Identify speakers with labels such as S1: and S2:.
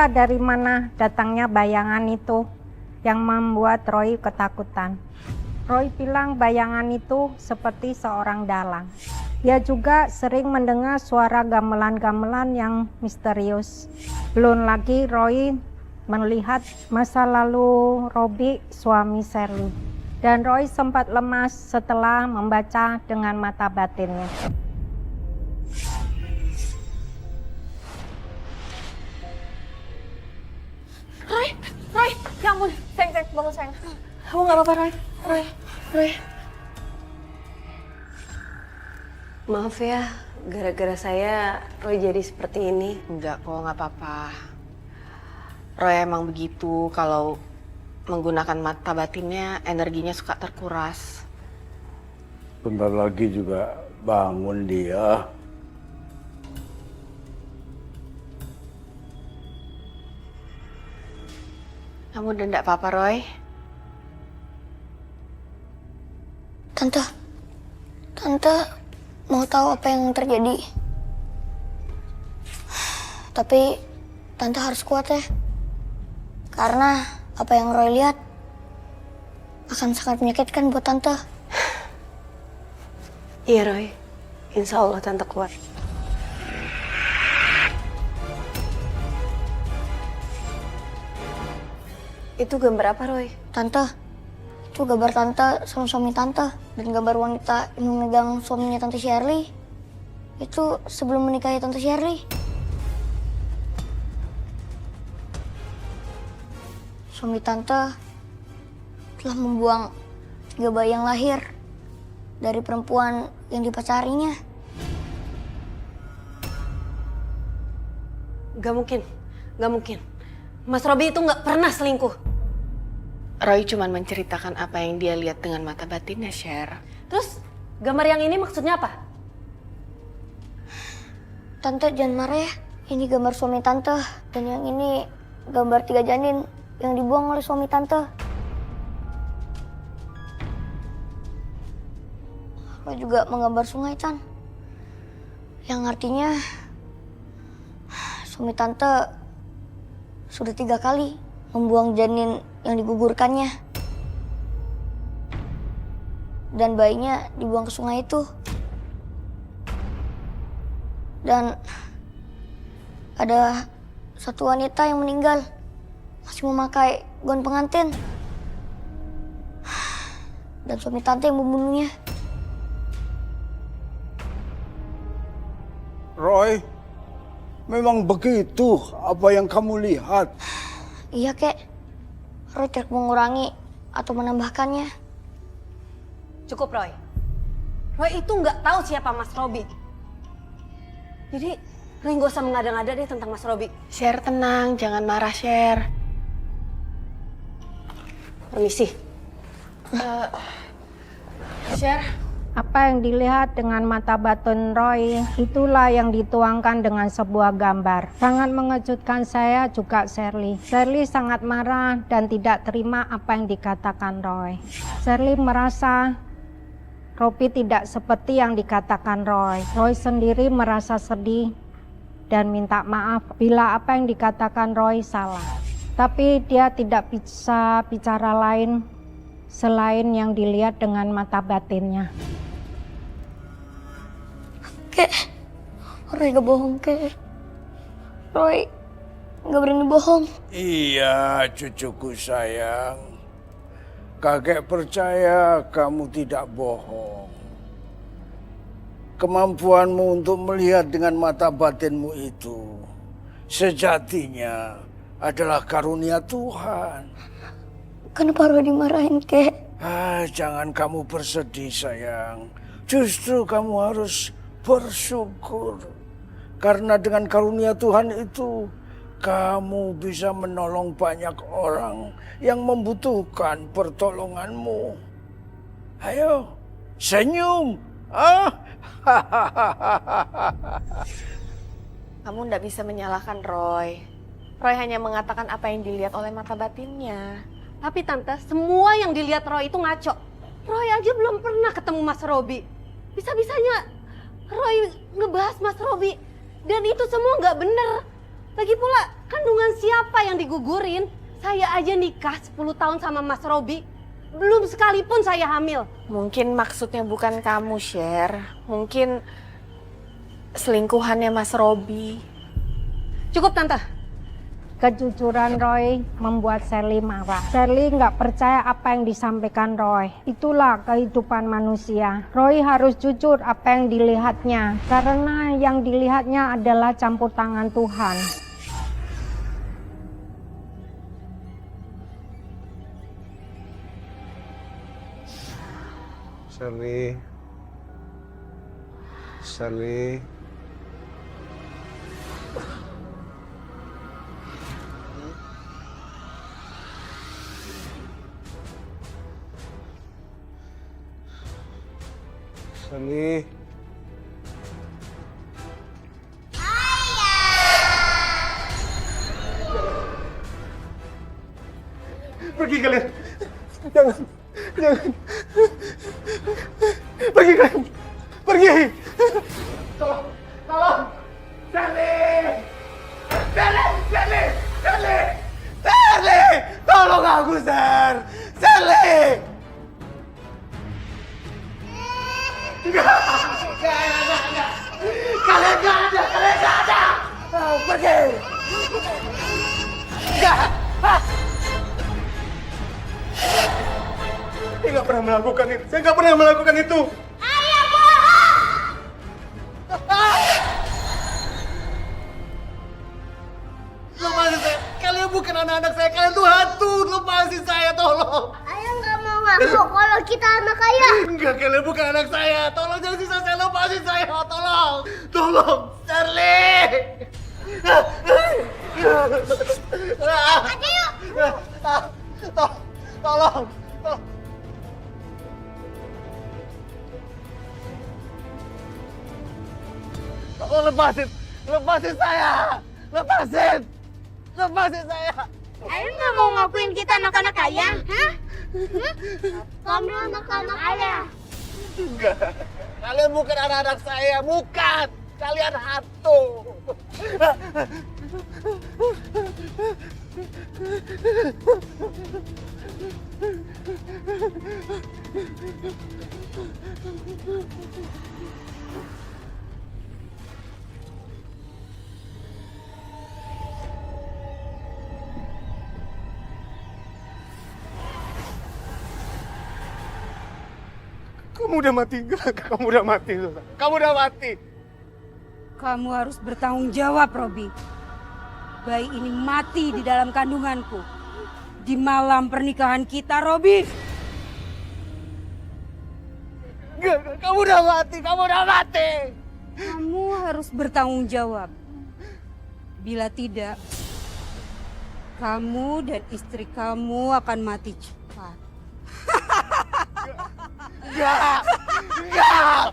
S1: Entah dari mana datangnya bayangan itu yang membuat Roy ketakutan. Roy bilang bayangan itu seperti seorang dalang. Dia juga sering mendengar suara gamelan-gamelan yang misterius. Belum lagi Roy melihat masa lalu Robbie, suami Shirley. Dan Roy sempat lemas setelah membaca dengan mata batinnya.
S2: Roy, ya ampun, sayang, bangun sayang. Kamu gak apa-apa, Roy.
S3: Maaf ya, gara-gara saya Roy jadi seperti ini.
S4: Enggak kok, nggak apa-apa. Roy emang begitu, kalau menggunakan mata batinnya energinya suka terkuras.
S5: Bentar lagi juga bangun dia.
S4: Kamu udah enggak apa-apa, Roy?
S2: Tante mau tahu apa yang terjadi. Tapi Tante harus kuat ya. Karena apa yang Roy lihat akan sangat menyakitkan buat Tante.
S3: Iya Roy, insya Allah Tante kuat. Itu gambar apa Roy?
S2: Tante, itu gambar Tante sama suami Tante. Dan gambar wanita yang memegang suaminya Tante Shirley. Itu sebelum menikahi Tante Shirley. Suami Tante telah membuang 3 bayi yang lahir dari perempuan yang dipacarinya.
S3: Gak mungkin. Mas Robbie itu gak pernah selingkuh.
S4: Roy cuma menceritakan apa yang dia lihat dengan mata batinnya, Sher.
S3: Terus gambar yang ini maksudnya apa?
S2: Tante jangan marah ya. Ini gambar suami Tante. Dan yang ini gambar 3 janin yang dibuang oleh suami Tante. Roy juga menggambar sungai, Tan. Yang artinya suami Tante sudah 3 kali membuang janin yang digugurkannya. Dan bayinya dibuang ke sungai itu. Dan ada satu wanita yang meninggal masih memakai gaun pengantin. Dan suami Tante yang membunuhnya.
S5: Roy, memang begitu apa yang kamu lihat?
S2: Iya, Kek. Roy tidak mengurangi atau menambahkannya.
S3: Cukup Roy. Roy itu nggak tahu siapa Mas Robbie. Jadi Roy nggak usah mengada-ngada deh tentang Mas Robbie.
S4: Sher, tenang, jangan marah, Sher.
S3: Permisi.
S4: Sher,
S1: Apa yang dilihat dengan mata batin Roy, itulah yang dituangkan dengan sebuah gambar. Sangat mengejutkan saya juga Shirley. Shirley sangat marah dan tidak terima apa yang dikatakan Roy. Shirley merasa Robbie tidak seperti yang dikatakan Roy. Roy sendiri merasa sedih dan minta maaf bila apa yang dikatakan Roy salah. Tapi dia tidak bisa bicara lain selain yang dilihat dengan mata batinnya.
S2: Kek, Roy gak bohong, Kek. Roy gak berani bohong.
S5: Iya, cucuku sayang. Kakek percaya kamu tidak bohong. Kemampuanmu untuk melihat dengan mata batinmu itu sejatinya adalah karunia Tuhan.
S2: Kenapa Roy dimarahin, Kek?
S5: Jangan kamu bersedih sayang. Justru kamu harus bersyukur. Karena dengan karunia Tuhan itu, kamu bisa menolong banyak orang yang membutuhkan pertolonganmu. Ayo, senyum.
S4: kamu nggak bisa menyalahkan Roy. Roy hanya mengatakan apa yang dilihat oleh mata batinnya.
S3: Tapi Tante, semua yang dilihat Roy itu ngaco. Roy aja belum pernah ketemu Mas Robbie. Bisa-bisanya Roy ngebahas Mas Robbie. Dan itu semua nggak bener. Lagi pula, Kandungan siapa yang digugurin? Saya aja nikah 10 tahun sama Mas Robi. Belum sekalipun saya hamil.
S4: Mungkin maksudnya bukan kamu, Sher. Mungkin selingkuhannya Mas Robi.
S3: Cukup, Tante.
S1: Kejujuran Roy membuat Sherly marah. Sherly nggak percaya apa yang disampaikan Roy. Itulah kehidupan manusia. Roy harus jujur apa yang dilihatnya. Karena yang dilihatnya adalah campur tangan Tuhan.
S5: Sherly. Sherly. Sherly. Pergi kalian. Jangan. Jangan. Pergi kalian. Pergi. Tolong. Tolong. Sherly. Sherly. Sherly. Sherly. Sherly. Tolong aku, Sher. Sherly. Enggak. Kalian enggak ada. Kalian enggak ada. Pergi. Enggak. Saya nggak pernah melakukan itu. Saya nggak pernah melakukan itu.
S2: Ayah bohong!
S5: Lepasin saya. Kalian bukan anak-anak saya. Kalian tuh hantu. Lepasin saya, tolong.
S2: Ayah nggak mau ngaku kalau kita anak ayah.
S5: Enggak, kalian bukan anak saya. Tolong jangan siksa saya. Lepasin saya. Tolong. Tolong. Sherly.
S2: Aja yuk.
S5: Tolong. Tolong lepasin. Lepasin saya. Lepasin. Lepasin saya.
S2: Ayah nggak mau ngakuin kita anak-anak ayah, hah? Kamu anak-anak ayah.
S5: Enggak. Kalian bukan anak-anak saya. Bukan. Kalian hantu. Kamu udah mati. Kamu udah mati. Kamu udah mati.
S6: Kamu harus bertanggung jawab, Robi. Bayi ini mati di dalam kandunganku. Di malam pernikahan kita, Robi.
S5: Kamu udah mati. Kamu udah mati.
S6: Kamu harus bertanggung jawab. Bila tidak, kamu dan istri kamu akan mati cepat.
S5: Enggak. Enggak.